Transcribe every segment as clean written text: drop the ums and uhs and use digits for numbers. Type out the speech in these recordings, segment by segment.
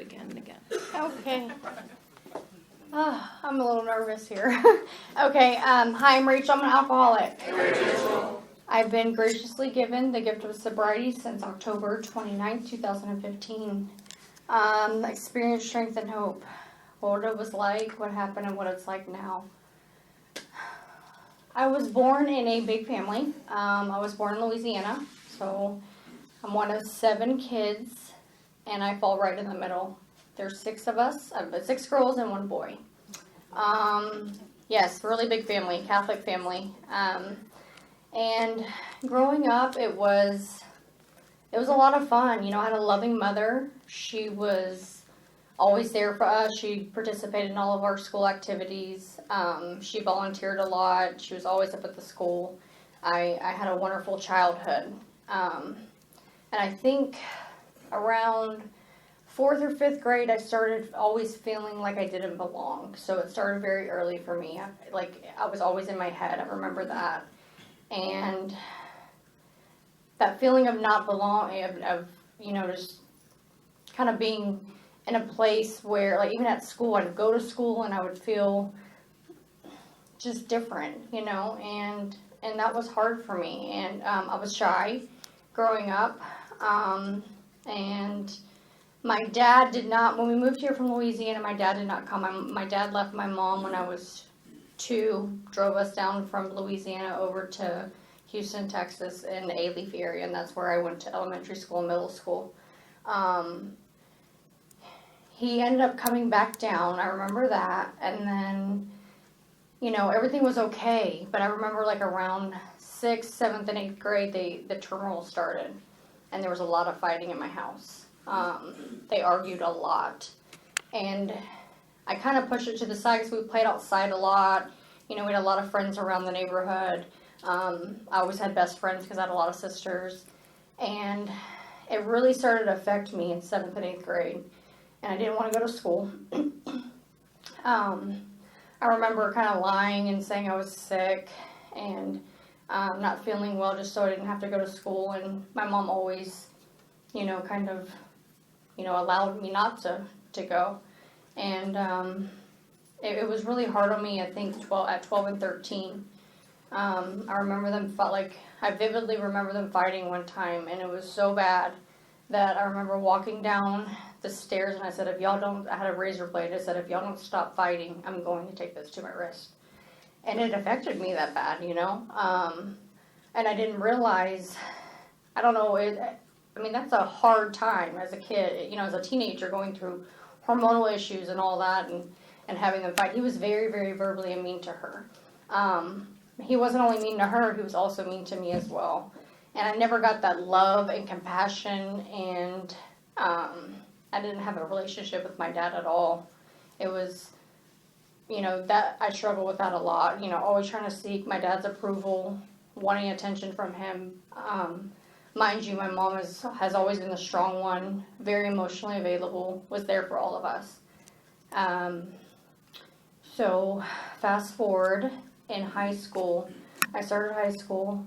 Again and again. Okay. I'm a little nervous here. Okay, hi, I'm Rachel. I'm an alcoholic. Hey, Rachel. I've been graciously given the gift of sobriety since October 29th, 2015. Experience, strength, and hope. What it was like, what happened, and what it's like now. I was born in a big family. I was born in Louisiana, so I'm one of 7 kids, and I fall right in the middle. There's 6 of us. I've got 6 girls and 1 boy. Yes, really big family, Catholic family. And growing up, it was a lot of fun. You know, I had a loving mother. She was always there for us. She participated in all of our school activities. She volunteered a lot. She was always up at the school. I had a wonderful childhood. And I think around 4th or 5th grade, I started always feeling like I didn't belong. So it started very early for me. I was always in my head. I remember that. And that feeling of not belonging, of just kind of being in a place where, like, even at school, I'd go to school and I would feel just different, and that was hard for me. And I was shy growing up, and my dad did not, when we moved here from Louisiana, my dad did not come. My dad left my mom when I was 2, drove us down from Louisiana over to Houston, Texas, in the Alief area, and that's where I went to elementary school and middle school. He ended up coming back down, I remember that, and then, everything was okay, but I remember like around 6th, 7th, and 8th grade, the turmoil started, and there was a lot of fighting in my house. They argued a lot, and I kind of pushed it to the side because we played outside a lot. We had a lot of friends around the neighborhood. I always had best friends because I had a lot of sisters, and it really started to affect me in 7th and 8th grade, and I didn't want to go to school. I remember kind of lying and saying I was sick and not feeling well just so I didn't have to go to school, and my mom always, kind of, allowed me not to go. And it was really hard on me, I think, at 12 and 13. I remember them I vividly remember them fighting one time, and it was so bad that I remember walking down the stairs, and I said, I had a razor blade, I said, if y'all don't stop fighting, I'm going to take this to my wrist. And it affected me that bad, and I didn't realize, I don't know, that's a hard time as a kid, as a teenager going through hormonal issues and all that, and having them fight. He was very, very verbally mean to her. He wasn't only mean to her, he was also mean to me as well. And I never got that love and compassion, and I didn't have a relationship with my dad at all. It was, that I struggle with that a lot, always trying to seek my dad's approval, wanting attention from him. Mind you, my mom has always been the strong one, very emotionally available, was there for all of us. So fast forward, in high school, I started high school.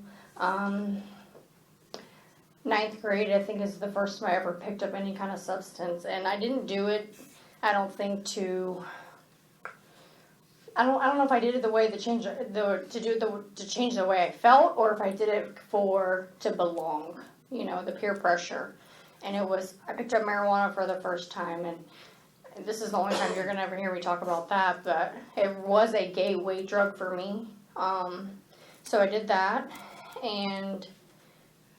9th grade, I think, is the first time I ever picked up any kind of substance, and I didn't do it, I don't think, I don't know if I did it the way to change the way I felt, or if I did it to belong, the peer pressure. And I picked up marijuana for the first time, and this is the only time you're going to ever hear me talk about that, but it was a gateway drug for me. So I did that, and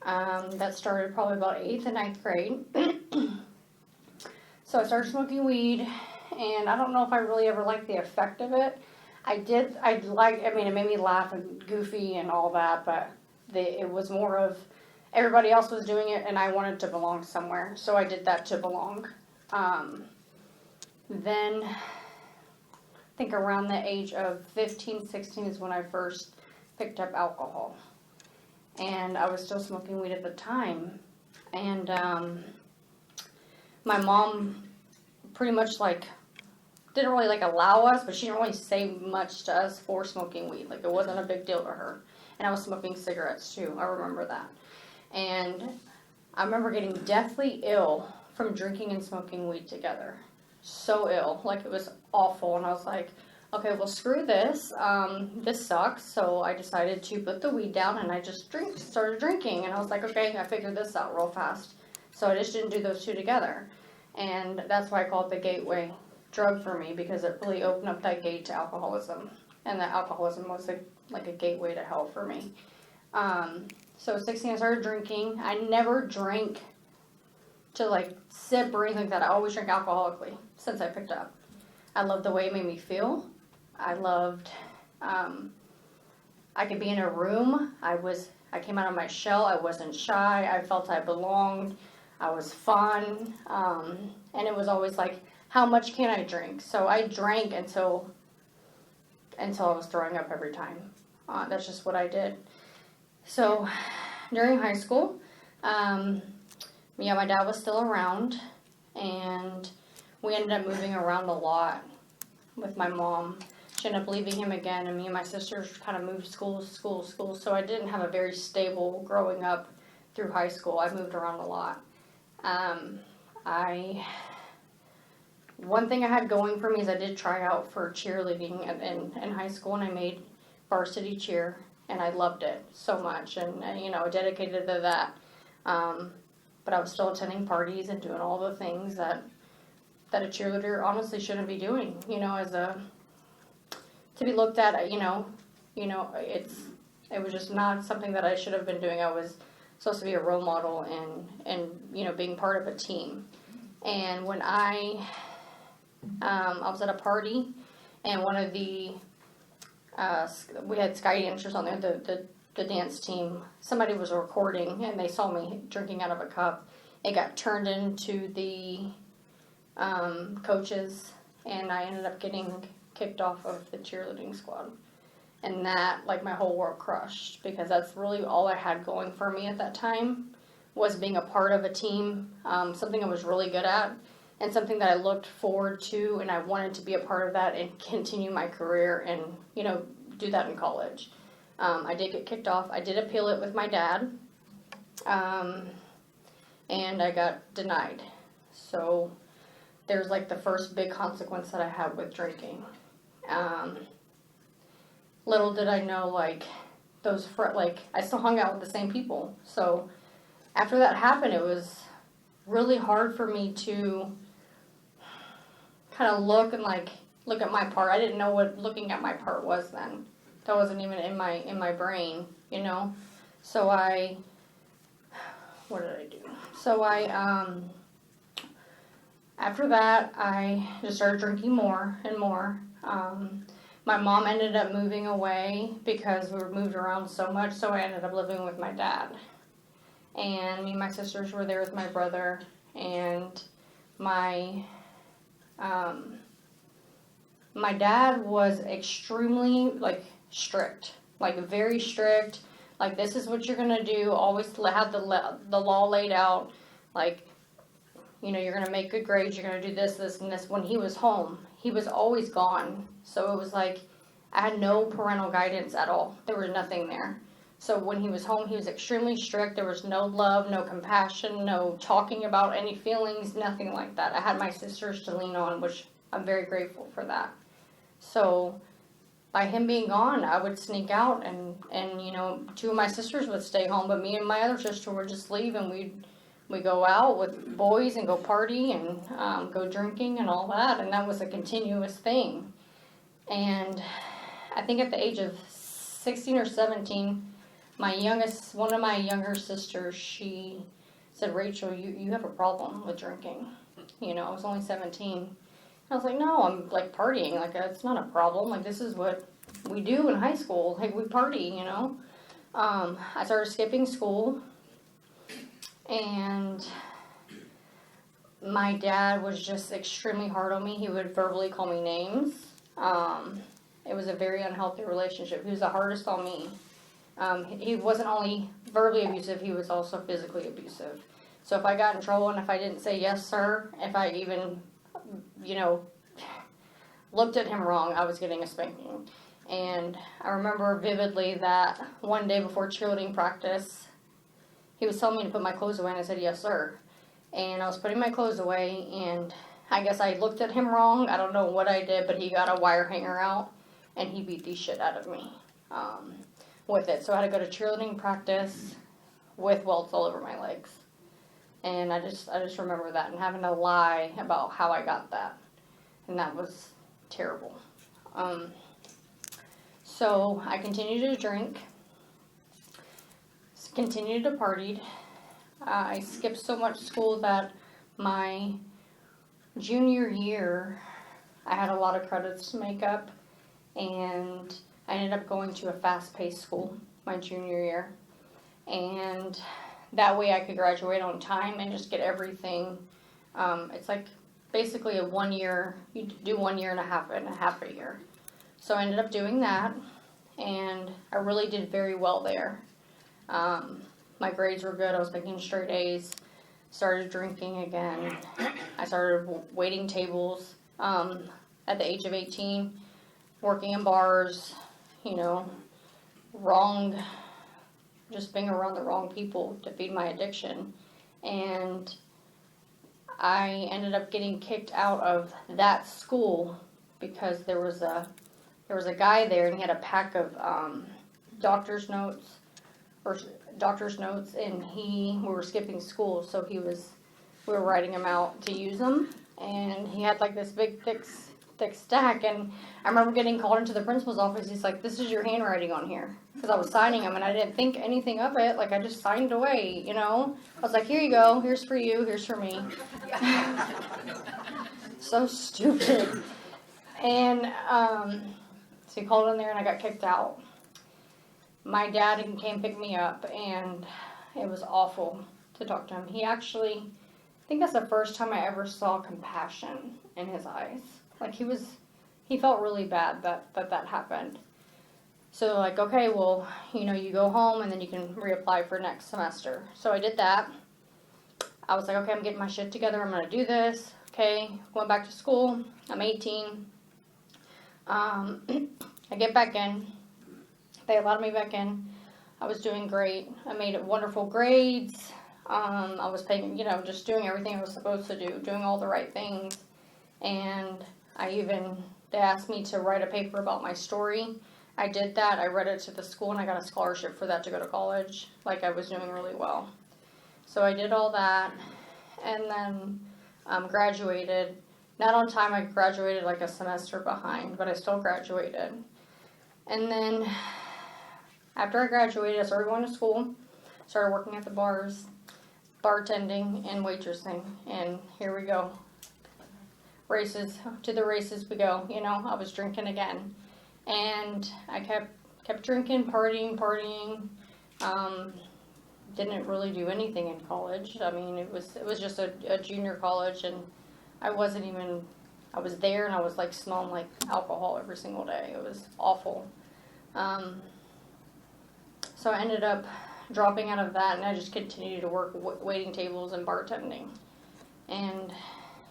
that started probably about 8th and 9th grade. So I started smoking weed, and I don't know if I really ever liked the effect of it. It made me laugh and goofy and all that, but it was more of everybody else was doing it, and I wanted to belong somewhere, so I did that to belong. Then, I think around the age of 15, 16 is when I first picked up alcohol. And I was still smoking weed at the time. And my mom pretty much didn't really allow us, but she didn't really say much to us for smoking weed. It wasn't a big deal to her. And I was smoking cigarettes too. I remember that. And I remember getting deathly ill from drinking and smoking weed together. So ill, like it was awful. And I was like, okay, well, screw this. This sucks. So I decided to put the weed down, and I just started drinking. And I was like, okay, I figured this out real fast. So I just didn't do those two together. And that's why I call it the gateway drug for me, because it really opened up that gate to alcoholism. And that alcoholism was like a gateway to hell for me. So 16, I started drinking. I never drank to like sip or anything like that. I always drank alcoholically since I picked up. I loved the way it made me feel. I loved, I could be in a room. I came out of my shell. I wasn't shy. I felt I belonged. I was fun. And it was always like, how much can I drink? So I drank until I was throwing up every time. That's just what I did. So during high school, my dad was still around, and we ended up moving around a lot with my mom. She ended up leaving him again, and me and my sisters kind of moved school, so I didn't have a very stable growing up through high school. I moved around a lot. One thing I had going for me is I did try out for cheerleading in high school, and I made varsity cheer, and I loved it so much, and dedicated to that. But I was still attending parties and doing all the things that a cheerleader honestly shouldn't be doing, to be looked at, it was just not something that I should have been doing. I was supposed to be a role model and being part of a team. And when I was at a party, and one of the, we had Sky Dancers on there, the dance team, somebody was recording, and they saw me drinking out of a cup. It got turned into the coaches, and I ended up getting kicked off of the cheerleading squad. And that, my whole world crushed, because that's really all I had going for me at that time, was being a part of a team, something I was really good at, and something that I looked forward to, and I wanted to be a part of that and continue my career and, do that in college. I did get kicked off. I did appeal it with my dad, and I got denied. So there's the first big consequence that I had with drinking. Little did I know, I still hung out with the same people. So after that happened, it was really hard for me to kind of look at my part. I didn't know what looking at my part was then. That wasn't even in my brain, So what did I do? So after that, I just started drinking more and more. My mom ended up moving away because we were moved around so much, so I ended up living with my dad. And me and my sisters were there with my brother, and my dad was extremely, strict, very strict, this is what you're gonna do, always have the law laid out, you're gonna make good grades, you're gonna do this, this, and this. When he was home, he was always gone, so it was I had no parental guidance at all. There was nothing there. So when he was home, he was extremely strict. There was no love, no compassion, no talking about any feelings, nothing like that. I had my sisters to lean on, which I'm very grateful for that. So by him being gone, I would sneak out, and two of my sisters would stay home, but me and my other sister would just leave, and we'd go out with boys and go party and go drinking and all that, and that was a continuous thing. And I think at the age of 16 or 17, one of my younger sisters, she said, Rachel, you have a problem with drinking. I was only 17. I was like, no, I'm partying. It's not a problem. This is what we do in high school. We party, I started skipping school, and my dad was just extremely hard on me. He would verbally call me names. It was a very unhealthy relationship. He was the hardest on me. He wasn't only verbally abusive, he was also physically abusive. So if I got in trouble and if I didn't say yes, sir, if I even, looked at him wrong, I was getting a spanking. And I remember vividly that one day before cheerleading practice, he was telling me to put my clothes away, and I said, yes, sir. and I was putting my clothes away, and I guess I looked at him wrong. I don't know what I did, but he got a wire hanger out, and he beat the shit out of me with it. So I had to go to cheerleading practice with welts all over my legs. And I just remember that and having to lie about how I got that. And that was terrible. So I continued to drink, continued to party. I skipped so much school that my junior year, I had a lot of credits to make up, and I ended up going to a fast-paced school my junior year, and that way I could graduate on time and just get everything. It's like basically a 1 year, you do 1 year and a half a year. So I ended up doing that, and I really did very well there. My grades were good, I was making straight A's. Started drinking again. I started waiting tables at the age of 18, working in bars, just being around the wrong people to feed my addiction. And I ended up getting kicked out of that school because there was a guy there, and he had a pack of doctor's notes, and we were skipping school, so we were writing them out to use them, and he had like this big thick stack, and I remember getting called into the principal's office. He's like, "This is your handwriting on here," because I was signing them, and I didn't think anything of it, like I just signed away, I was like, "Here you go, here's for you, here's for me." So stupid. And so he called in there, and I got kicked out. My dad came pick me up, and it was awful to talk to him. He actually, I think that's the first time I ever saw compassion in his eyes. Like he felt really bad that happened. So like, okay, well, you go home and then you can reapply for next semester. So I did that. I was like, okay, I'm getting my shit together. I'm going to do this. Okay, went back to school. I'm 18. I get back in. They allowed me back in. I was doing great. I made wonderful grades. I was paying, just doing everything I was supposed to do, doing all the right things. And they asked me to write a paper about my story. I did that. I read it to the school, and I got a scholarship for that to go to college. Like, I was doing really well. So I did all that, and then graduated. Not on time. I graduated like a semester behind, but I still graduated. And then after I graduated, I started going to school, started working at the bars, bartending and waitressing, and here we go. To the races we go, I was drinking again. And I kept drinking, partying, didn't really do anything in college. I mean, it was just a junior college, and I was there, and I was like smelling like alcohol every single day. It was awful. So I ended up dropping out of that, and I just continued to work waiting tables and bartending. And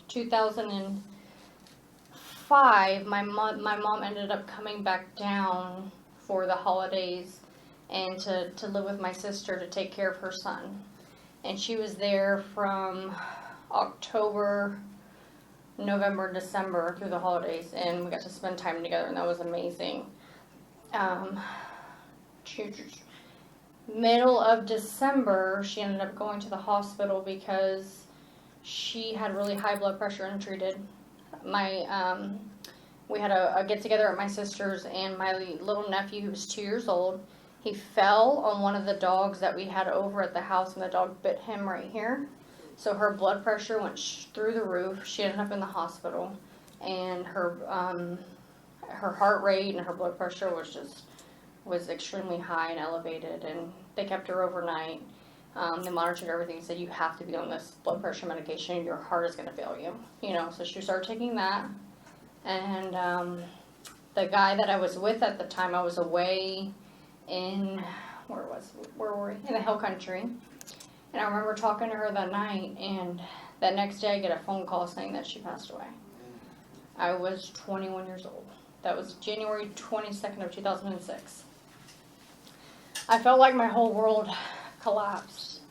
2005, my mom ended up coming back down for the holidays and to live with my sister to take care of her son. And she was there from October, November, December through the holidays, and we got to spend time together, and that was amazing. Middle of December, she ended up going to the hospital because she had really high blood pressure untreated. We had a get together at my sister's, and my little nephew, who was 2 years old, he fell on one of the dogs that we had over at the house, and the dog bit him right here. So her blood pressure went through the roof. She ended up in the hospital, and her heart rate and her blood pressure was extremely high and elevated, and they kept her overnight. They monitored everything and said, you have to be on this blood pressure medication, your heart is going to fail you. So she started taking that. And the guy that I was with at the time, I was away in, where were we? In the hill country. And I remember talking to her that night, and that next day I get a phone call saying that she passed away. I was 21 years old. That was January 22nd of 2006. I felt like my whole world collapsed.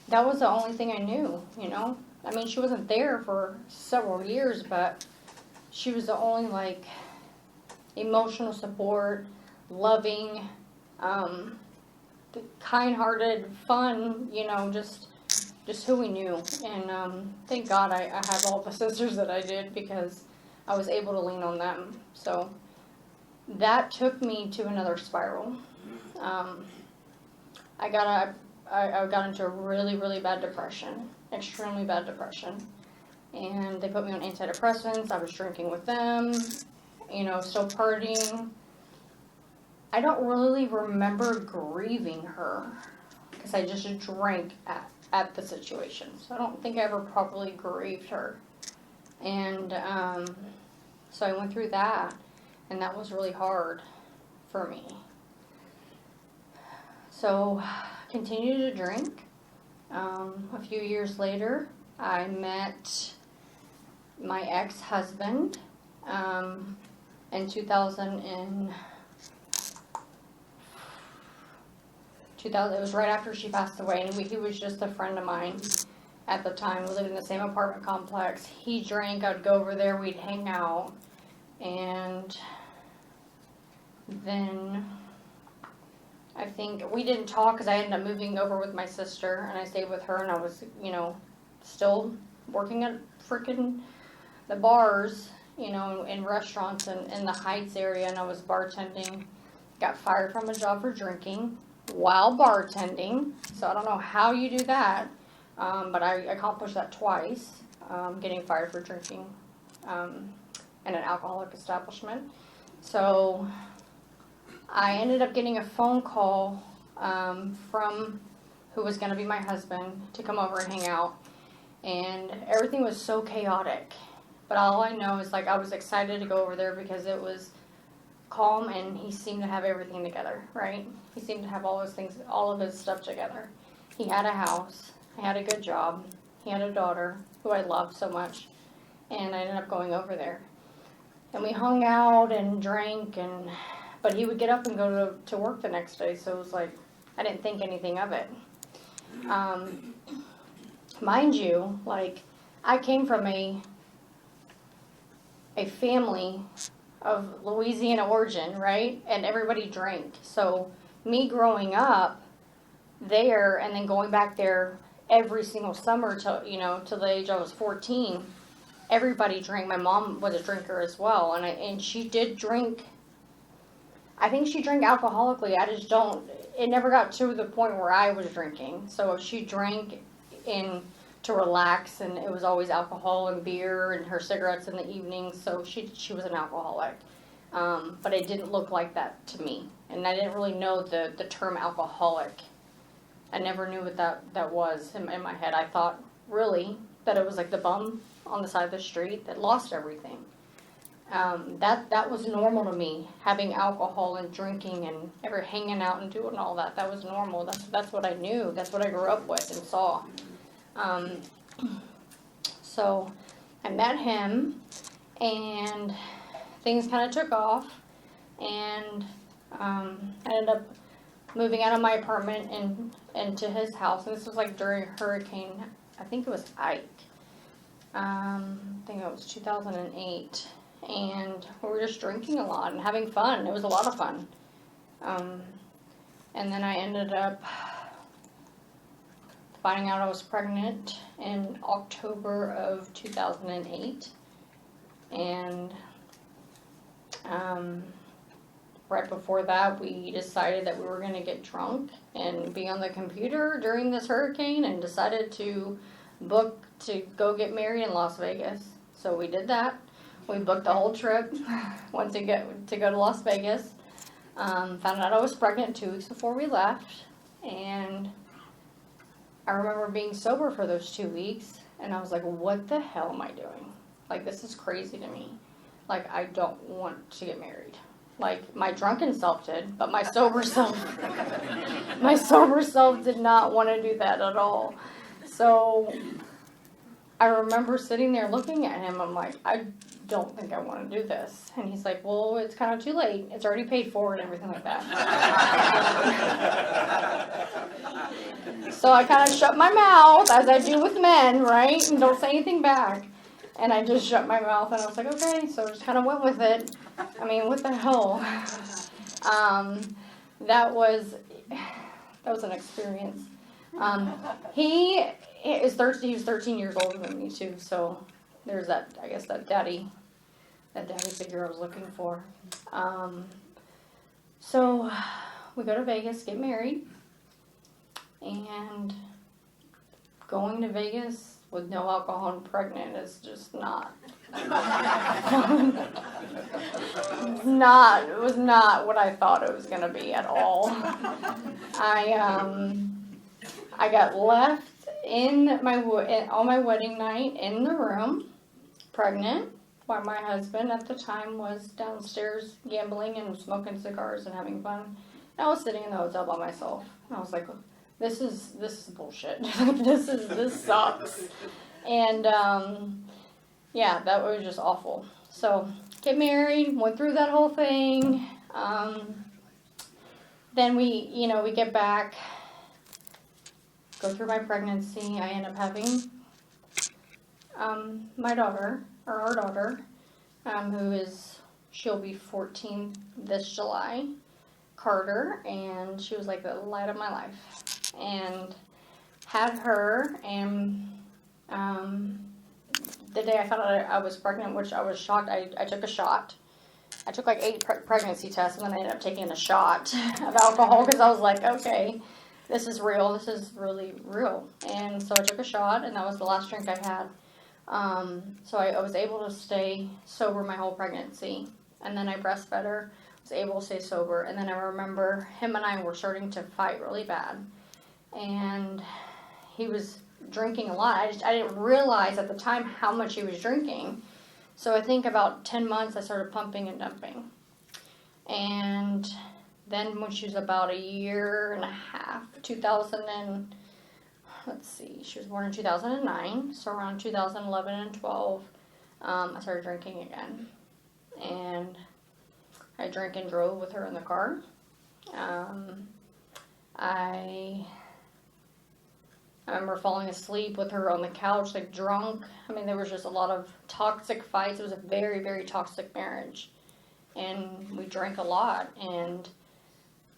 that was the only thing I knew, you know? I mean, she wasn't there for several years, but she was the only, like, emotional support, loving, kind-hearted, fun, you know, just who we knew. And thank God I have all the sisters that I did, because I was able to lean on them. So that took me to another spiral. I got into a really, really bad depression, extremely bad depression. And they put me on antidepressants. I was drinking with them, you know, still partying. I don't really remember grieving her, because I just drank at the situation. So I don't think I ever properly grieved her. And so I went through that, and that was really hard for me. So continued to drink. A few years later, I met my ex-husband in 2000. It was right after she passed away, and he was just a friend of mine at the time. We lived in the same apartment complex. He drank, I'd go over there, we'd hang out, and then I think we didn't talk because I ended up moving over with my sister, and I stayed with her, and I was, you know, still working at freaking the bars, you know, in restaurants in the Heights area, and I was bartending. Got fired from a job for drinking while bartending, so I don't know how you do that, but I accomplished that twice, getting fired for drinking in an alcoholic establishment. So I ended up getting a phone call from who was going to be my husband to come over and hang out, and everything was so chaotic, but all I know is, like, I was excited to go over there because it was calm, and he seemed to have everything together, right? He seemed to have all those things, all of his stuff together. He had a house, he had a good job, he had a daughter who I loved so much, and I ended up going over there. And we hung out and drank, but he would get up and go to work the next day, so it was like, I didn't think anything of it. Mind you, like, I came from a family of Louisiana origin, right? And everybody drank. So me growing up there and then going back there every single summer till the age I was 14, everybody drank. My mom was a drinker as well, and she did drink. I think she drank alcoholically. It never got to the point where I was drinking. So she drank to relax, and it was always alcohol and beer and her cigarettes in the evenings. So she was an alcoholic, but it didn't look like that to me, and I didn't really know the term alcoholic. I never knew what that was in my head. I thought really that it was like the bum on the side of the street that lost everything. That was normal to me, having alcohol and drinking and ever hanging out and doing all that. That was normal. That's what I knew. That's what I grew up with and saw. So I met him, and things kind of took off, and I ended up moving out of my apartment and into his house. And this was like during Hurricane, I think it was Ike. I think it was 2008. And we were just drinking a lot and having fun. It was a lot of fun. And then I ended up finding out I was pregnant in October of 2008. And right before that, we decided that we were going to get drunk and be on the computer during this hurricane, and decided to book to go get married in Las Vegas. So we did that. We booked the whole trip, went to go to Las Vegas. Found out I was pregnant 2 weeks before we left, and I remember being sober for those 2 weeks, and I was like, what the hell am I doing? Like, this is crazy to me. Like, I don't want to get married. Like, my drunken self did, but my sober self did not want to do that at all. So I remember sitting there looking at him. I'm like, I don't think I want to do this. And he's like, well, it's kind of too late. It's already paid for and everything like that. So I kind of shut my mouth, as I do with men, right? And don't say anything back. And I just shut my mouth, and I was like, okay. So I just kind of went with it. I mean, what the hell? That was an experience. He was 13 years older than me too. So there's that, I guess, that daddy figure I was looking for. So we go to Vegas, get married, and going to Vegas with no alcohol and pregnant is just not. It was not what I thought it was gonna be at all. I got left on my wedding night in the room, pregnant, while my husband at the time was downstairs gambling and smoking cigars and having fun. I was sitting in the hotel by myself. I was like, this is bullshit. this sucks. And yeah, that was just awful. So get married, went through that whole thing. Then we get back, go through my pregnancy. I end up having my daughter, or our daughter, she'll be 14 this July, Carter, and she was like the light of my life. And had her, and the day I found out I was pregnant, which I was shocked, I took a shot. I took like 8 pregnancy tests, and then I ended up taking a shot of alcohol because I was like, okay, this is real. This is really real. And so I took a shot, and that was the last drink I had. So I was able to stay sober my whole pregnancy. And then I breastfed her, was able to stay sober. And then I remember him and I were starting to fight really bad. And he was drinking a lot. I didn't realize at the time how much he was drinking. So I think about 10 months I started pumping and dumping. And then when she was about a year and a half, she was born in 2009, so around 2011 and 12, I started drinking again. And I drank and drove with her in the car. I remember falling asleep with her on the couch, like drunk. I mean, there was just a lot of toxic fights. It was a very, very toxic marriage. And we drank a lot. And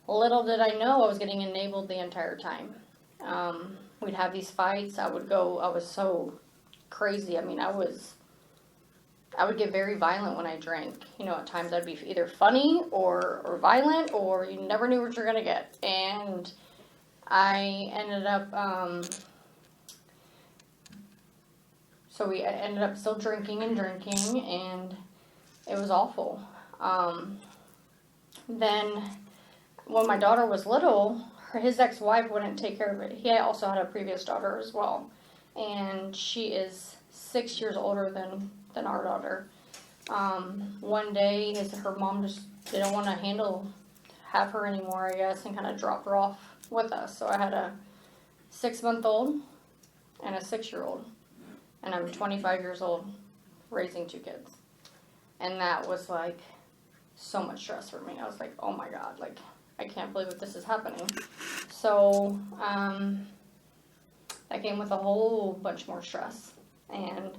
little did I know I was getting enabled the entire time. We'd have these fights. I was so crazy. I mean, I would get very violent when I drank. You know, at times I'd be either funny or violent, or you never knew what you're going to get. And I ended up, so we ended up still drinking, and it was awful. Then when my daughter was little, his ex-wife wouldn't take care of it. He also had a previous daughter as well, and she is 6 years older than our daughter. One day, her mom just didn't want to have her anymore, I guess, and kind of dropped her off with us. So I had a 6-month-old and a 6-year-old, and I'm 25 years old, raising 2 kids, and that was like so much stress for me. I was like, oh my God, like, I can't believe that this is happening. So, that came with a whole bunch more stress, and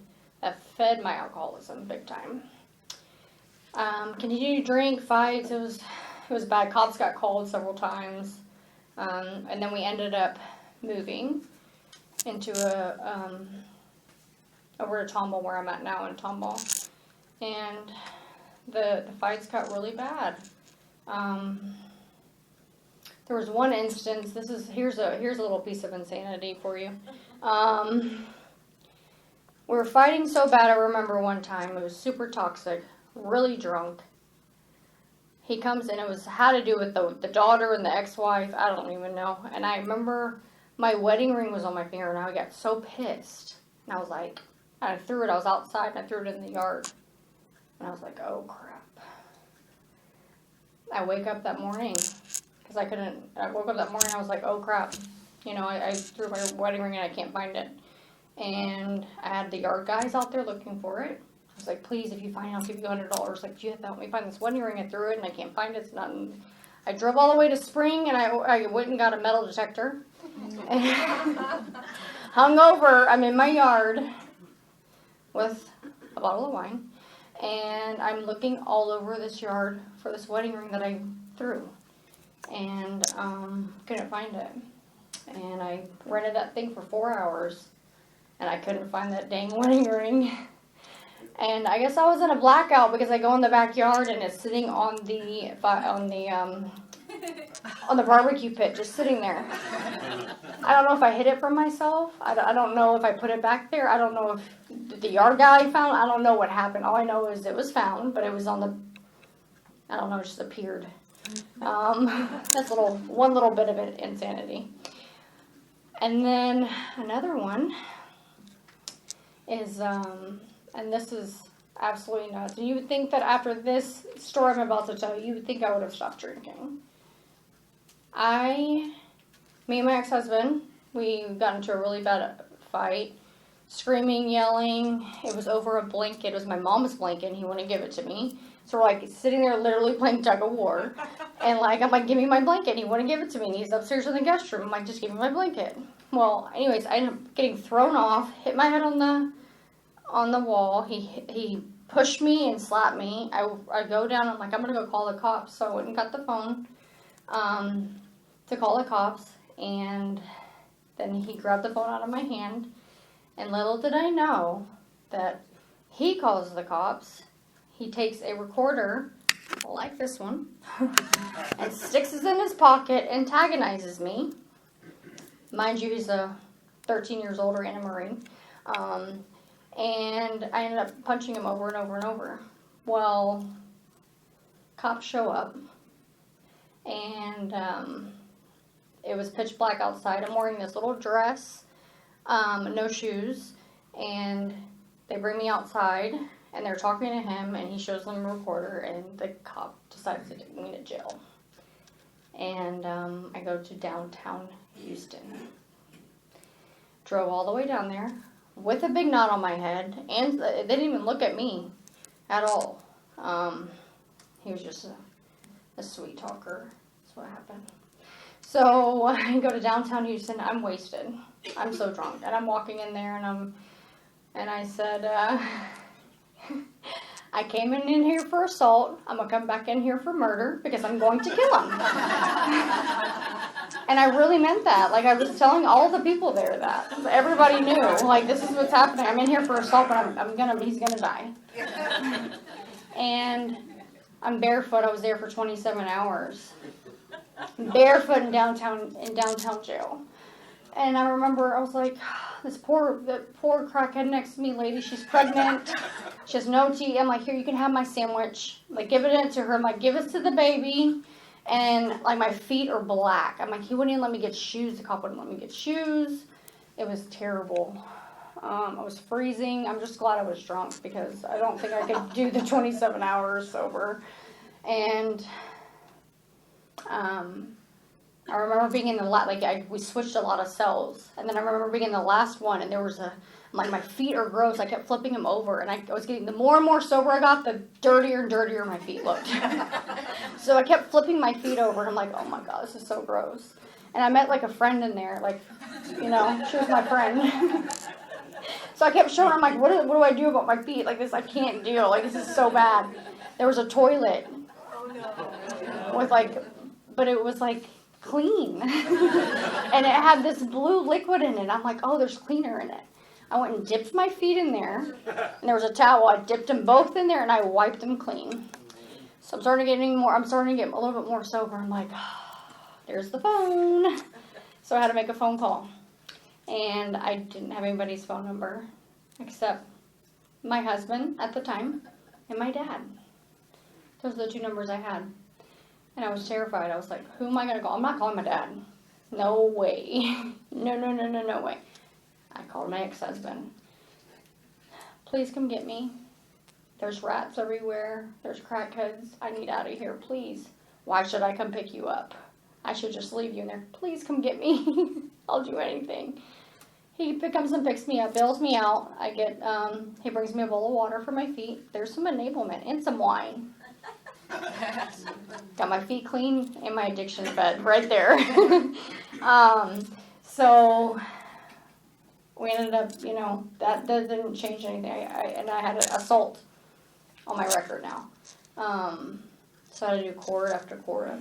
that fed my alcoholism big time. Continued to drink, fights, it was bad. Cops got called several times, and then we ended up moving into over to Tomball, where I'm at now in Tomball, and the fights got really bad. There was one instance. Here's a little piece of insanity for you. We were fighting so bad. I remember one time it was super toxic, really drunk. He comes in. It had to do with the daughter and the ex-wife. I don't even know. And I remember my wedding ring was on my finger, and I got so pissed. And I was like, I threw it. I was outside, and I threw it in the yard. And I was like, oh crap. I wake up that morning. Because I woke up that morning, I was like, oh crap. You know, I threw my wedding ring and I can't find it. And I had the yard guys out there looking for it. I was like, please, if you find it, I'll give you $100. Like, you have to help me find this wedding ring. I threw it and I can't find it. It's not. I drove all the way to Spring, and I went and got a metal detector. Hungover, I'm in my yard with a bottle of wine, and I'm looking all over this yard for this wedding ring that I threw, and couldn't find it. And I rented that thing for 4 hours, and I couldn't find that dang wedding ring. And I guess I was in a blackout because I go in the backyard and it's sitting on the barbecue pit, just sitting there. I don't know if I hid it from myself. I don't know if I put it back there. I don't know if the yard guy found it. I don't know what happened. All I know is it was found, but it was on the, I don't know, it just appeared. That's one little bit of it, insanity. And then another one is, and this is absolutely nuts. And you would think that after this story I'm about to tell you, you would think I would have stopped drinking. Me and my ex-husband, we got into a really bad fight. Screaming, yelling. It was over a blanket. It was my mom's blanket, and he wouldn't give it to me. So we're like sitting there literally playing tug of war. And like, I'm like, give me my blanket. And he wouldn't give it to me. And he's upstairs in the guest room. I'm like, just give me my blanket. Well, anyways, I ended up getting thrown off, hit my head on the wall. He pushed me and slapped me. I go down. I'm like, I'm going to go call the cops. So I went and got the phone to call the cops. And then he grabbed the phone out of my hand. And little did I know that he calls the cops. He takes a recorder, like this one, and sticks it in his pocket, antagonizes me. Mind you, he's 13 years older and a Marine. And I ended up punching him over and over and over. Well, cops show up, and it was pitch black outside. I'm wearing this little dress, no shoes, and they bring me outside. And they're talking to him, and he shows them a recorder, and the cop decides to take me to jail. And I go to downtown Houston. Drove all the way down there with a big knot on my head, and they didn't even look at me at all. He was just a sweet talker. That's what happened. So I go to downtown Houston. I'm wasted. I'm so drunk, and I'm walking in there, and I said, I came in here for assault. I'm going to come back in here for murder because I'm going to kill him. And I really meant that. Like, I was telling all the people there that. Everybody knew. Like, this is what's happening. I'm in here for assault, but he's going to die. And I'm barefoot. I was there for 27 hours. Barefoot in downtown jail. And I remember I was like, the poor crackhead next to me lady, she's pregnant. She has no teeth. I'm like, here, you can have my sandwich. Like, give it to her. I'm like, give it to the baby. And, like, my feet are black. I'm like, he wouldn't even let me get shoes. The cop wouldn't let me get shoes. It was terrible. I was freezing. I'm just glad I was drunk because I don't think I could do the 27 hours sober. And, I remember being in the we switched a lot of cells, and then I remember being in the last one, and there was my feet are gross. I kept flipping them over, and I was getting, the more and more sober I got, the dirtier and dirtier my feet looked. So I kept flipping my feet over, and I'm like, oh my god, this is so gross. And I met like a friend in there, like, she was my friend. So I kept showing her, I'm like, what do I do about my feet? Like, this I can't deal. Like, this is so bad. There was a toilet with but it was like clean. And it had this blue liquid in it. I'm like, oh, there's cleaner in it. I went and dipped my feet in there, and there was a towel. I dipped them both in there, and I wiped them clean. So I'm starting to get a little bit more sober. I'm like, there's the phone. So I had to make a phone call. And I didn't have anybody's phone number except my husband at the time and my dad. Those are the two numbers I had. And I was terrified. I was like, who am I going to call? I'm not calling my dad. No way. No way. I called my ex-husband. Please come get me. There's rats everywhere. There's crackheads. I need out of here, please. Why should I come pick you up? I should just leave you in there. Please come get me. I'll do anything. He comes and picks me up, bails me out. He brings me a bowl of water for my feet. There's some enablement and some wine. Got my feet clean and my addiction bed right there. So we ended up, that didn't change anything. And I had an assault on my record now. So I had to do court after court,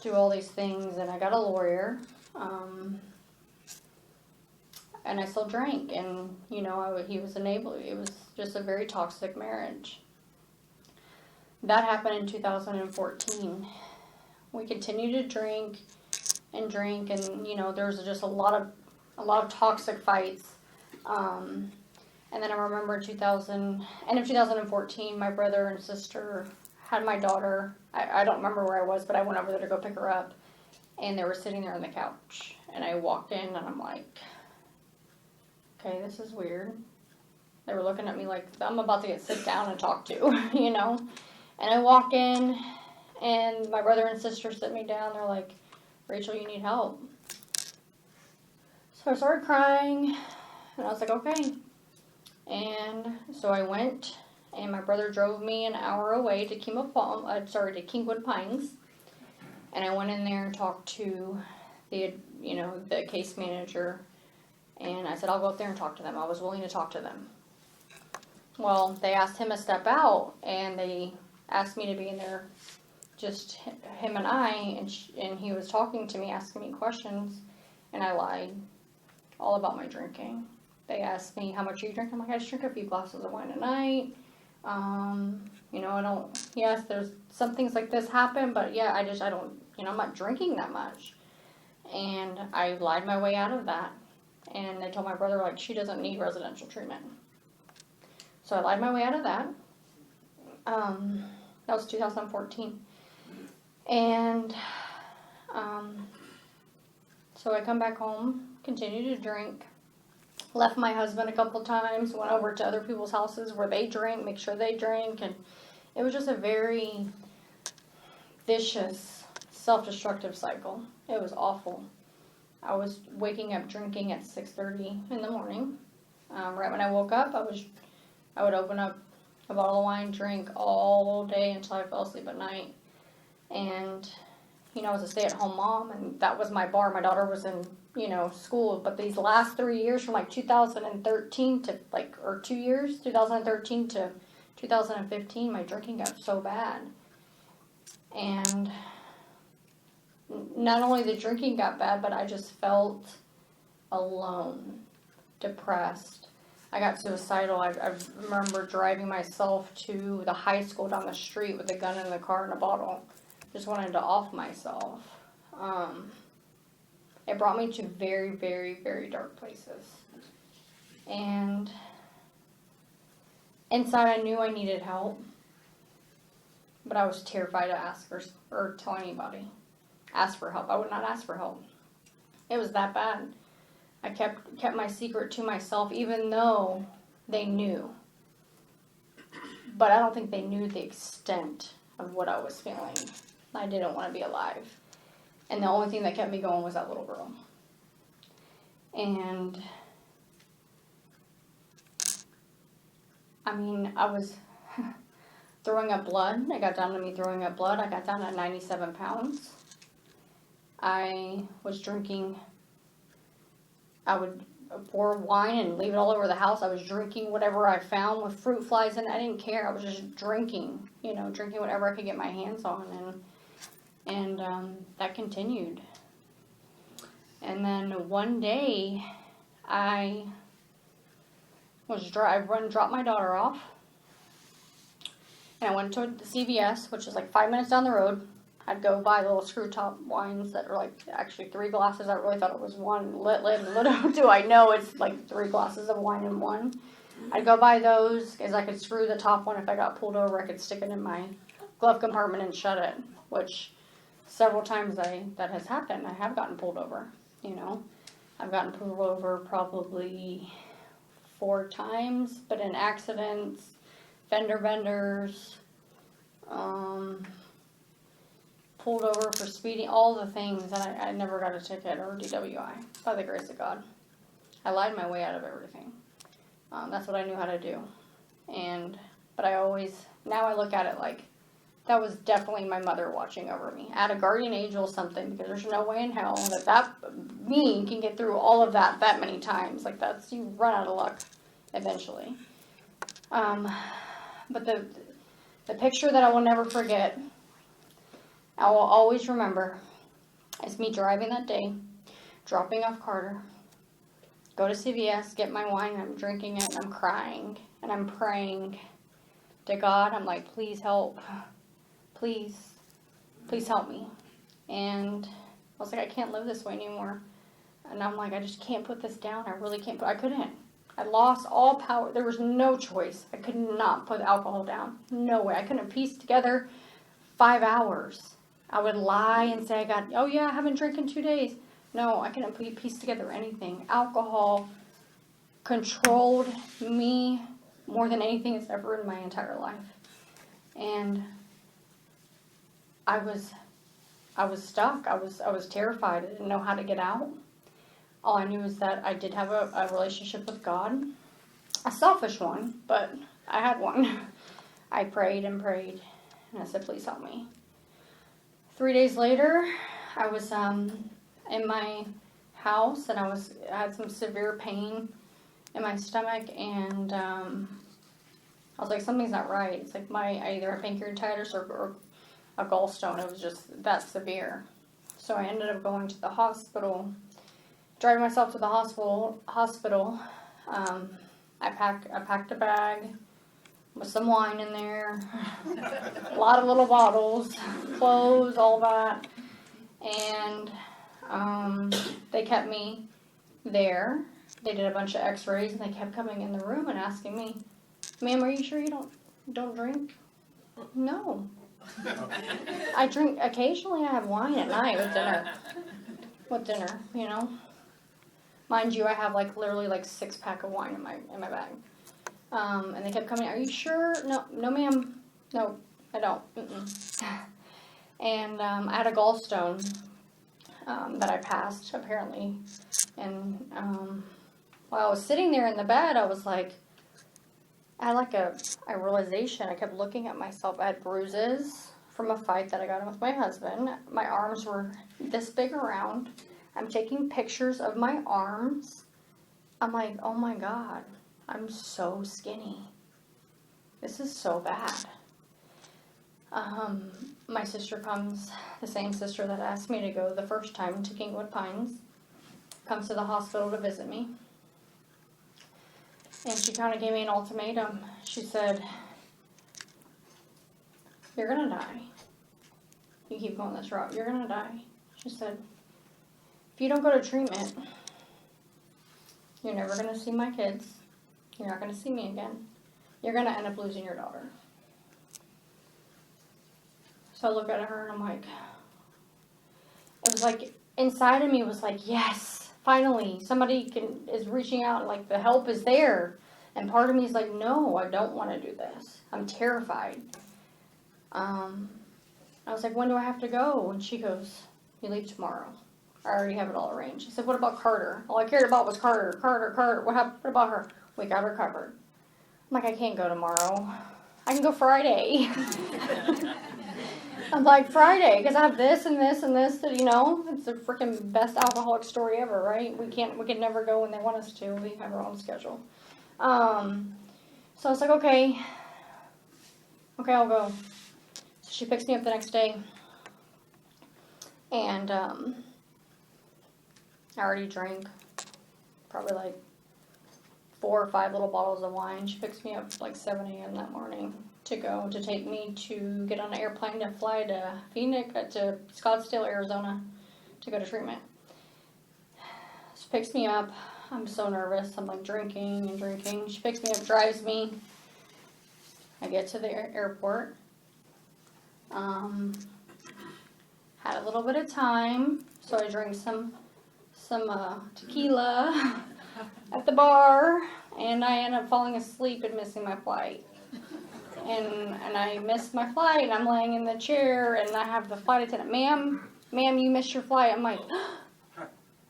do all these things, and I got a lawyer. And I still drank, and he was enabling. It was just a very toxic marriage. That happened in 2014. We continued to drink, and there was just a lot of toxic fights. And then I remember end of 2014, my brother and sister had my daughter. I don't remember where I was, but I went over there to go pick her up, and they were sitting there on the couch, and I walked in, and I'm like, okay, this is weird. They were looking at me like I'm about to get sit down and talked to, And I walk in, and my brother and sister sit me down. They're like, Rachel, you need help. So I started crying, and I was like, okay. And so I went, and my brother drove me an hour away to Kingwood Pines. And I went in there and talked to the case manager. And I said, I'll go up there and talk to them. I was willing to talk to them. Well, they asked him to step out, and they asked me to be in there, just him and I, and he was talking to me, asking me questions, and I lied all about my drinking. They asked me, how much are you drinking? I'm like, I just drink a few glasses of wine a night. Yes, there's some things like this happen, but yeah, I don't, I'm not drinking that much. And I lied my way out of that. And they told my brother, like, she doesn't need residential treatment. So I lied my way out of that. That was 2014. And so I come back home, continue to drink. Left my husband a couple times, went over to other people's houses where they drink, make sure they drink. And it was just a very vicious, self-destructive cycle. It was awful. I was waking up drinking at 6:30 in the morning. Right when I woke up, I would open up a bottle of wine, drink all day until I fell asleep at night. And, I was a stay-at-home mom, and that was my bar. My daughter was in, school. But these last 3 years, from 2013 to 2 years, 2013 to 2015, my drinking got so bad. And not only the drinking got bad, but I just felt alone, depressed. I got suicidal. I remember driving myself to the high school down the street with a gun in the car and a bottle. Just wanted to off myself. It brought me to very, very, very dark places. And inside I knew I needed help, but I was terrified to ask or tell anybody. Ask for help. I would not ask for help. It was that bad. I kept my secret to myself, even though they knew. But I don't think they knew the extent of what I was feeling. I didn't want to be alive. And the only thing that kept me going was that little girl. And I was throwing up blood. I got down to me throwing up blood. I got down to 97 pounds. I was drinking. I would pour wine and leave it all over the house. I was drinking whatever I found with fruit flies in it. I didn't care. I was just drinking, drinking whatever I could get my hands on. And that continued. And then one day, I dropped my daughter off. And I went to the CVS, which is 5 minutes down the road. I'd go buy little screw top wines that are actually 3 glasses. I really thought it was one. Little do I know it's 3 glasses of wine in one. I'd go buy those because I could screw the top one. If I got pulled over, I could stick it in my glove compartment and shut it, which several times that has happened. I have gotten pulled over, I've gotten pulled over probably 4 times, but in accidents, fender benders, pulled over for speeding, all the things, and I never got a ticket or a DWI, by the grace of God. I lied my way out of everything. That's what I knew how to do. But now I look at it that was definitely my mother watching over me. I had a guardian angel or something, because there's no way in hell that me can get through all of that many times. Like, you run out of luck eventually. But the picture that I will never forget, I will always remember, is me driving that day, dropping off Carter, go to CVS, get my wine, and I'm drinking it, and I'm crying, and I'm praying to God. I'm like, please help. Please help me. And I was like, I can't live this way anymore. And I'm like, I just can't put this down. I really can't I couldn't. I lost all power. There was no choice. I could not put alcohol down. No way. I couldn't piece together 5 hours. I would lie and say oh yeah, I haven't drank in 2 days. No, I couldn't piece together anything. Alcohol controlled me more than anything that's ever in my entire life. And I was stuck. I was terrified. I didn't know how to get out. All I knew is that I did have a relationship with God. A selfish one, but I had one. I prayed and prayed, and I said, please help me. 3 days later, I was in my house, and I had some severe pain in my stomach, and I was like, something's not right. It's like I either have pancreatitis or a gallstone. It was just that severe. So I ended up going to the hospital, driving myself to the hospital. I packed a bag with some wine in there, a lot of little bottles, clothes, all that. And they kept me there. They did a bunch of x-rays, and they kept coming in the room and asking me, ma'am, are you sure you don't drink? No. I drink occasionally. I have wine at night with dinner, you know. Mind you, I have literally 6-pack of wine in my bag. And they kept coming, are you sure? No ma'am. No, I don't. Mm-mm. And I had a gallstone that I passed, apparently. And while I was sitting there in the bed, I was like, I had a realization. I kept looking at myself. I had bruises from a fight that I got in with my husband. My arms were this big around. I'm taking pictures of my arms. I'm like, oh my God, I'm so skinny. This is so bad. My sister comes, the same sister that asked me to go the first time to Kingwood Pines, comes to the hospital to visit me. And she kind of gave me an ultimatum. She said, you're going to die. You keep going this route, you're going to die. She said, if you don't go to treatment, you're never going to see my kids. You're not going to see me again. You're going to end up losing your daughter. So I look at her and I'm like, it was like, inside of me was like, yes, finally, somebody is reaching out, like the help is there. And part of me is like, no, I don't want to do this. I'm terrified. I was like, when do I have to go? And she goes, you leave tomorrow. I already have it all arranged. She said, what about Carter? All I cared about was Carter. What about her? We got her covered. I'm like, I can't go tomorrow. I can go Friday. I'm like, Friday, because I have this and this and this, that, you know, it's the freaking best alcoholic story ever, right? We can never go when they want us to. We have our own schedule. So I was like, okay, I'll go. So she picks me up the next day, and I already drank probably 4 or 5 little bottles of wine. She picks me up 7 a.m. that morning to take me to get on an airplane to fly to to Scottsdale, Arizona to go to treatment. She picks me up. I'm so nervous. I'm drinking and drinking. She picks me up, drives me. I get to the airport. Had a little bit of time, so I drank some tequila at the bar, and I end up falling asleep and missing my flight. And I missed my flight, and I'm laying in the chair, and I have the flight attendant, ma'am, you missed your flight. I'm like,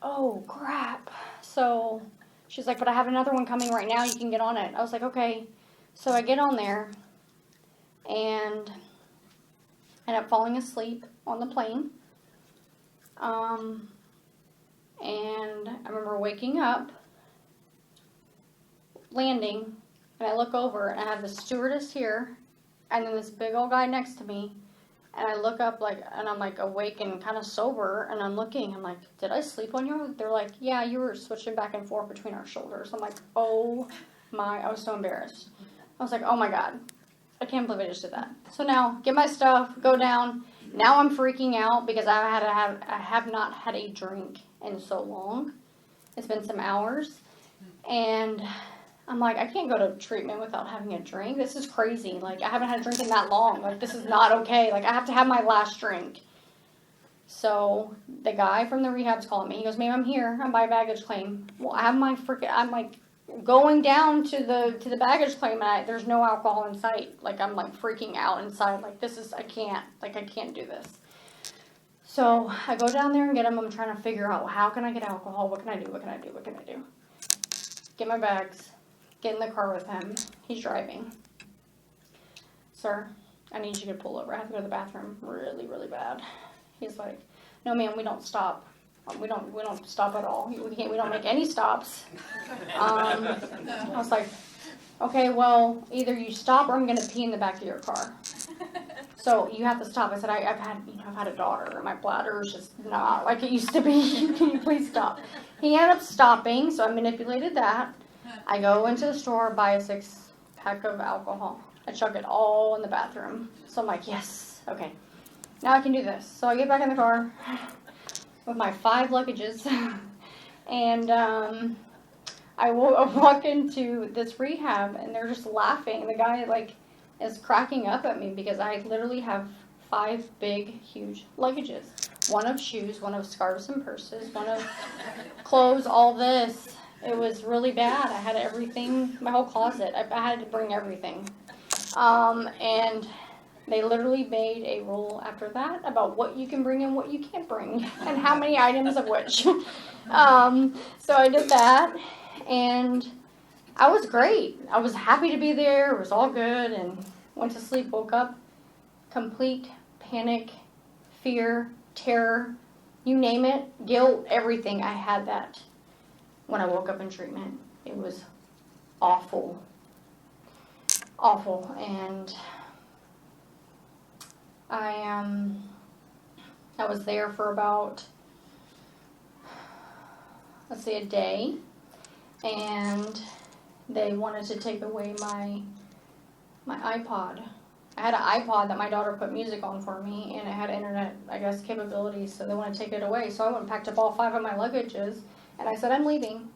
oh, crap. So she's like, but I have another one coming right now. You can get on it. I was like, okay. So I get on there, and ended up falling asleep on the plane. And I remember waking up, landing, and I look over and I have the stewardess here and then this big old guy next to me. And I look up and I'm awake and kind of sober, and I'm looking, I'm like, did I sleep on you? They're like, yeah, you were switching back and forth between our shoulders. I'm like, oh my, I was so embarrassed. I was like, oh my God, I can't believe I just did that. So now, get my stuff, go down. Now I'm freaking out because I have not had a drink in so long. It's been some hours. And I'm like, I can't go to treatment without having a drink. This is crazy. I haven't had a drink in that long. This is not okay. I have to have my last drink. So the guy from the rehab's calling me. He goes, ma'am, I'm here. I'm by baggage claim. Well, I have I'm going down to the baggage claim, and there's no alcohol in sight. I'm freaking out inside. I can't do this. So I go down there and get him. I'm trying to figure out, how can I get alcohol? What can I do? What can I do? What can I do? Get my bags. Get in the car with him. He's driving. Sir, I need you to pull over. I have to go to the bathroom really, really bad. He's like, no, ma'am, we don't stop. We don't stop at all. We don't make any stops. I was like, okay, well, either you stop or I'm going to pee in the back of your car. So you have to stop. I said, I've had a daughter, and my bladder is just not like it used to be. Can you please stop? He ended up stopping, so I manipulated that. I go into the store, buy a 6-pack of alcohol. I chuck it all in the bathroom. So I'm like, yes, okay. Now I can do this. So I get back in the car with my 5 luggages, and I walk into this rehab, and they're just laughing. The guy, is cracking up at me because I literally have 5 big, huge luggages. One of shoes, one of scarves and purses, one of clothes, all this. It was really bad. I had everything, my whole closet. I had to bring everything. And they literally made a rule after that about what you can bring and what you can't bring, and how many items of which. So I did that, and I was great. I was happy to be there. It was all good, and went to sleep, woke up, complete panic, fear, terror, you name it, guilt, everything. I had that when I woke up in treatment. It was awful. Awful. And I was there for about, a day, and they wanted to take away my iPod. I had an iPod that my daughter put music on for me, and it had internet, capabilities, so they want to take it away. So I went and packed up all 5 of my luggages, and I said, I'm leaving.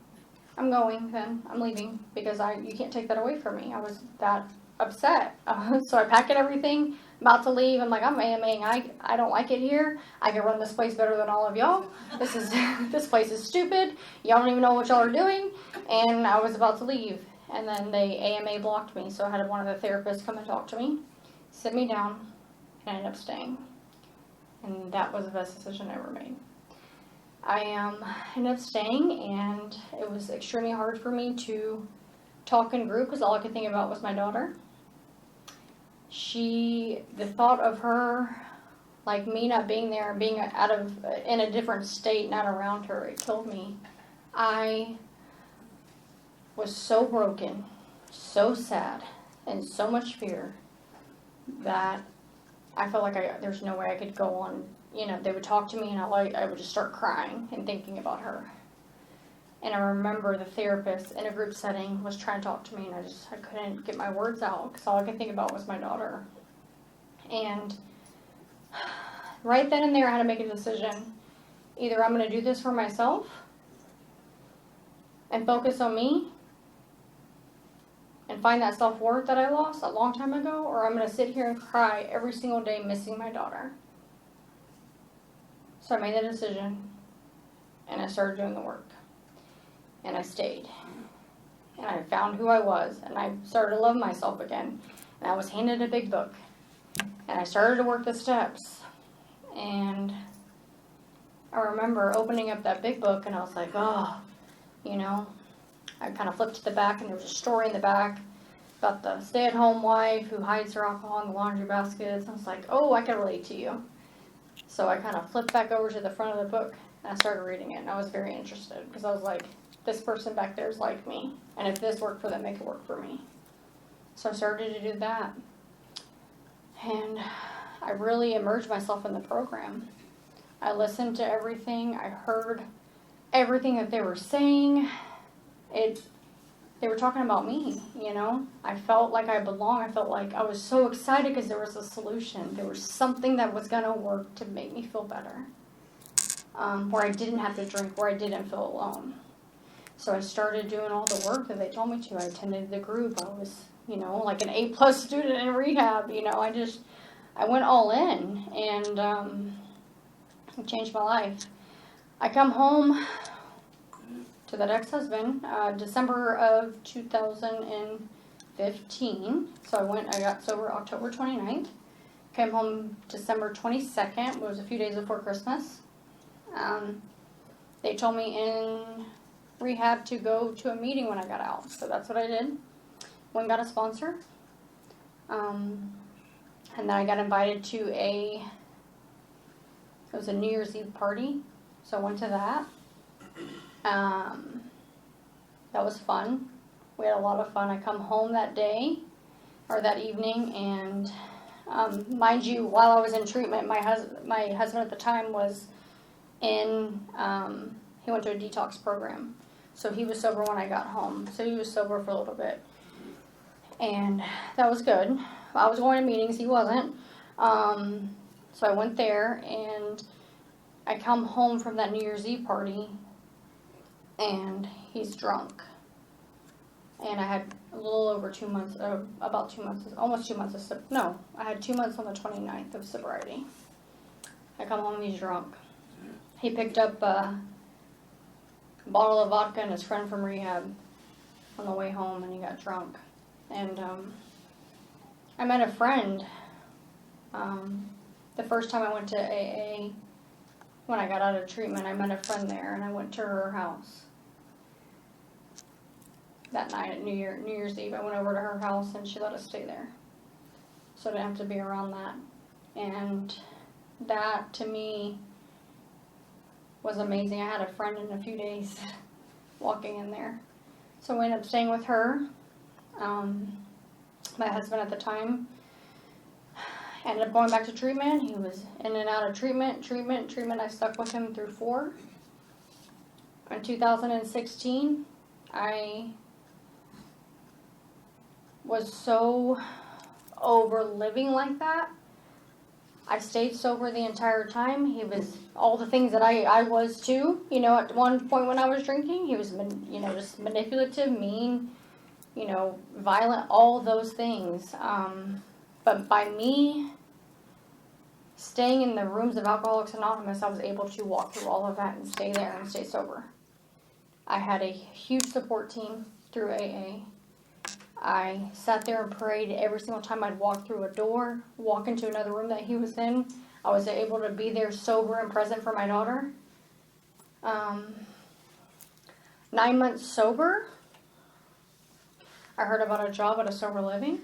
I'm going then. I'm leaving, because you can't take that away from me. I was that upset. So I packed everything, about to leave. I'm like, I'm AMAing. I don't like it here. I can run this place better than all of y'all. This place is stupid. Y'all don't even know what y'all are doing. And I was about to leave. And then they AMA blocked me, so I had one of the therapists come and talk to me, sit me down, and I ended up staying. And that was the best decision I ever made. I ended up staying, and it was extremely hard for me to talk in group because all I could think about was my daughter. The thought of her, me not being there, being in a different state, not around her, it killed me. I was so broken, so sad, and so much fear that I felt like there's no way I could go on. They would talk to me, and I would just start crying and thinking about her. And I remember the therapist in a group setting was trying to talk to me, and I couldn't get my words out because all I could think about was my daughter. And right then and there, I had to make a decision. Either I'm going to do this for myself and focus on me and find that self-worth that I lost a long time ago, or I'm going to sit here and cry every single day missing my daughter. So I made the decision, and I started doing the work. And I stayed. And I found who I was, and I started to love myself again. And I was handed a big book. And I started to work the steps. And I remember opening up that big book, and I was like, I kind of flipped to the back, and there was a story in the back. about the stay-at-home wife who hides her alcohol in the laundry baskets. I was like, oh, I can relate to you. So I kind of flipped back over to the front of the book and I started reading it, and I was very interested because I was like, this person back there is like me, and if this worked for them, it could work for me. So I started to do that, and I really immersed myself in the program. I listened to everything. I heard everything that they were saying. They were talking about me, you know. I felt like I belonged. I felt like I was so excited because there was a solution. There was something that was going to work to make me feel better, where I didn't have to drink, where I didn't feel alone. So I started doing all the work that they told me to. I attended the group. I was, you know, like an A+ student in rehab. You know, I went all in, and it changed my life. I come home to that ex-husband, December of 2015. So I got sober October 29th. Came home December 22nd. It was a few days before Christmas. They told me in rehab to go to a meeting when I got out. So that's what I did. Went and got a sponsor. And then I got invited to it was a New Year's Eve party. So I went to that. That was fun. We had a lot of fun. I come home that day, or that evening, and mind you, while I was in treatment, my husband at the time was he went to a detox program. So he was sober when I got home. So he was sober for a little bit. And that was good. I was going to meetings, he wasn't. So I went there, and I come home from that New Year's Eve party, and he's drunk. And I had a little over 2 months, about 2 months, almost 2 months I had 2 months on the 29th of sobriety. I come home, he's drunk. He picked up a bottle of vodka and his friend from rehab on the way home, and he got drunk. And I met a friend the first time I went to AA. When I got out of treatment, I met a friend there, and I went to her house that night at New Year's Eve. I went over to her house, and she let us stay there, so I didn't have to be around that. And that, to me, was amazing. I had a friend in a few days walking in there. So I ended up staying with her. My husband at the time ended up going back to treatment. He was in and out of treatment. I stuck with him through 4. In 2016, I was so over living like that. I stayed sober the entire time. He was all the things that I was too. You know, at one point when I was drinking, he was, just manipulative, mean, violent, all those things. But by me staying in the rooms of Alcoholics Anonymous, I was able to walk through all of that and stay there and stay sober. I had a huge support team through AA. I sat there and prayed every single time I'd walk through a door, walk into another room that he was in. I was able to be there sober and present for my daughter. 9 months sober, I heard about a job at a sober living.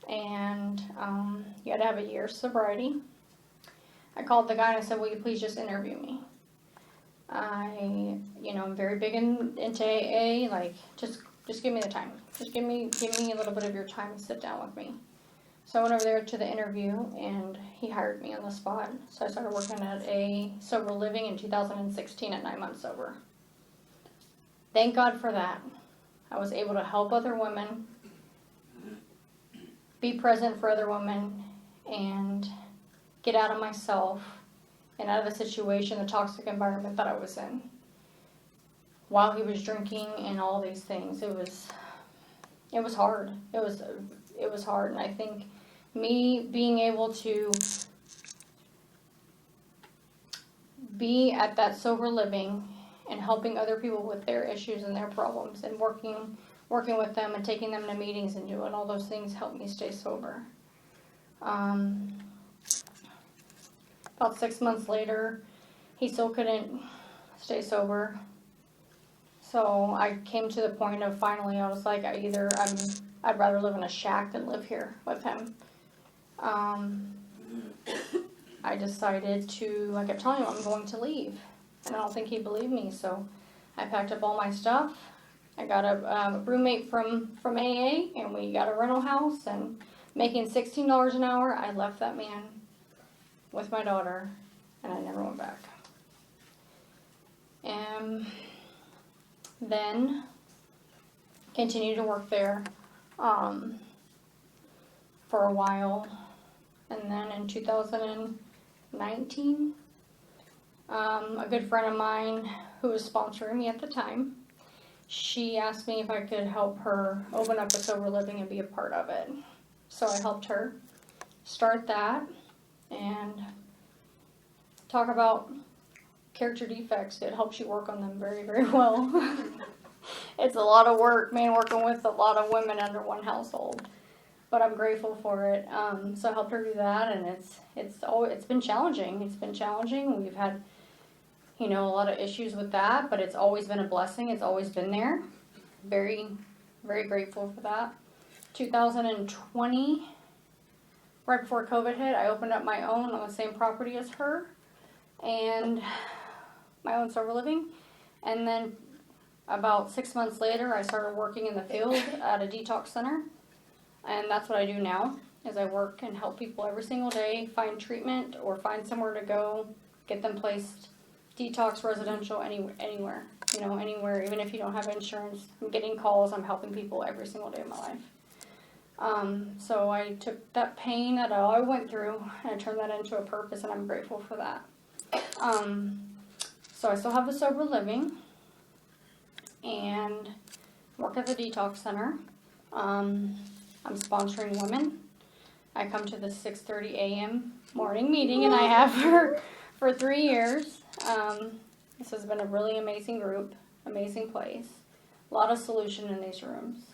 And you had to have a year's sobriety. I called the guy and I said, will you please just interview me? I'm very big into AA, like, just give me the time. Just give me a little bit of your time and sit down with me. So I went over there to the interview, and he hired me on the spot. So I started working at a sober living in 2016 at 9 months sober. Thank God for that. I was able to help other women, be present for other women, and get out of myself and out of the situation, the toxic environment that I was in. While he was drinking and all these things, it was hard. It was hard, and I think me being able to be at that sober living and helping other people with their issues and their problems, and working with them and taking them to meetings and doing all those things helped me stay sober. About 6 months later, he still couldn't stay sober. So I came to the point of finally, I was like, I'd rather live in a shack than live here with him. I decided I kept telling him I'm going to leave, and I don't think he believed me, so I packed up all my stuff. I got a roommate from AA, and we got a rental house, and making $16 an hour, I left that man with my daughter, and I never went back. And then continued to work there for a while, and then in 2019, a good friend of mine who was sponsoring me at the time, she asked me if I could help her open up a sober living and be a part of it. So I helped her start that and talk about character defects. It helps you work on them very, very well. It's a lot of work, man, working with a lot of women under one household. But I'm grateful for it. So I helped her do that, and it's been challenging. It's been challenging. We've had, a lot of issues with that, but it's always been a blessing. It's always been there. Very, very grateful for that. 2020, right before COVID hit, I opened up my own on the same property as her, and my own sober living. And then about 6 months later, I started working in the field at a detox center. And that's what I do now, is I work and help people every single day find treatment or find somewhere to go, get them placed, detox, residential, anywhere, anywhere, even if you don't have insurance. I'm getting calls, I'm helping people every single day of my life. So I took that pain that I went through and I turned that into a purpose, and I'm grateful for that. So I still have the sober living and work at the detox center. I'm sponsoring women. I come to the 6:30 a.m. morning meeting, and I have for 3 years. This has been a really amazing group, amazing place. A lot of solution in these rooms.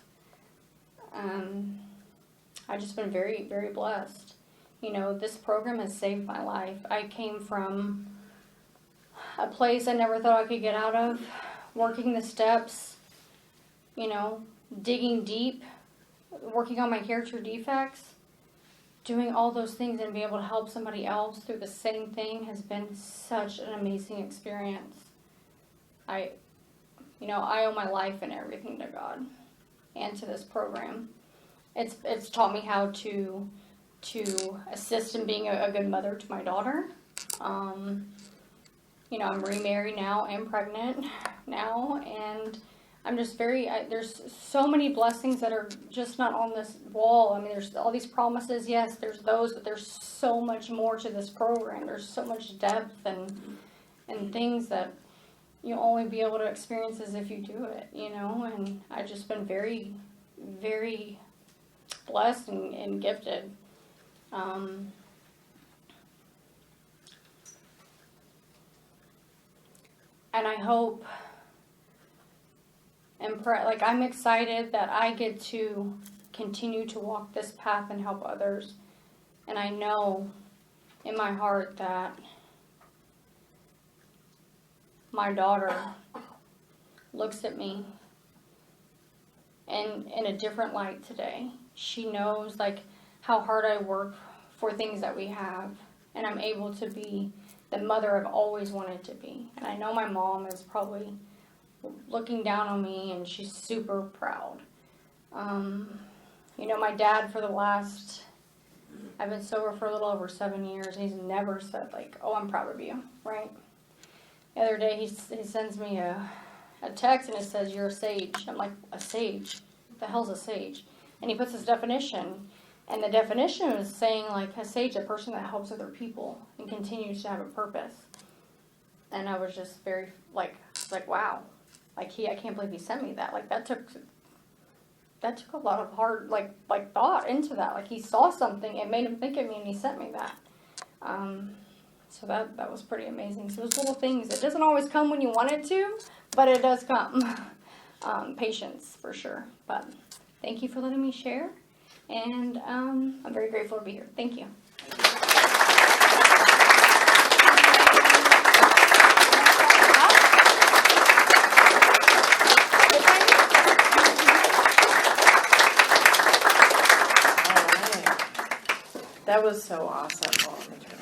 I've just been very, very blessed. This program has saved my life. I came from a place I never thought I could get out of, working the steps, digging deep, working on my character defects, doing all those things and be able to help somebody else through the same thing has been such an amazing experience. I owe my life and everything to God and to this program. It's taught me how to assist in being a good mother to my daughter. I'm remarried now and pregnant now, and I'm just there's so many blessings that are just not on this wall. I mean, there's all these promises, yes, there's those, but there's so much more to this program. There's so much depth and things that you'll only be able to experience as if you do it, and I've just been very, very blessed and gifted. And I hope and I'm excited that I get to continue to walk this path and help others. And I know in my heart that my daughter looks at me in a different light today. She knows how hard I work for things that we have, and I'm able to be the mother I've always wanted to be. And I know my mom is probably looking down on me, and she's super proud. My dad I've been sober for a little over 7 years. He's never said oh, I'm proud of you, right? The other day he sends me a text and it says, you're a sage. I'm like, a sage? What the hell's a sage? And he puts his definition, and the definition is saying a sage, a person that helps other people and continues to have a purpose. And I was just very wow. I can't believe he sent me that. That took a lot of hard, thought into that. He saw something, it made him think of me, and he sent me that. So that was pretty amazing. So those little things, it doesn't always come when you want it to, but it does come. Patience, for sure. But thank you for letting me share, and I'm very grateful to be here. Thank you. That was so awesome. Oh, let me turn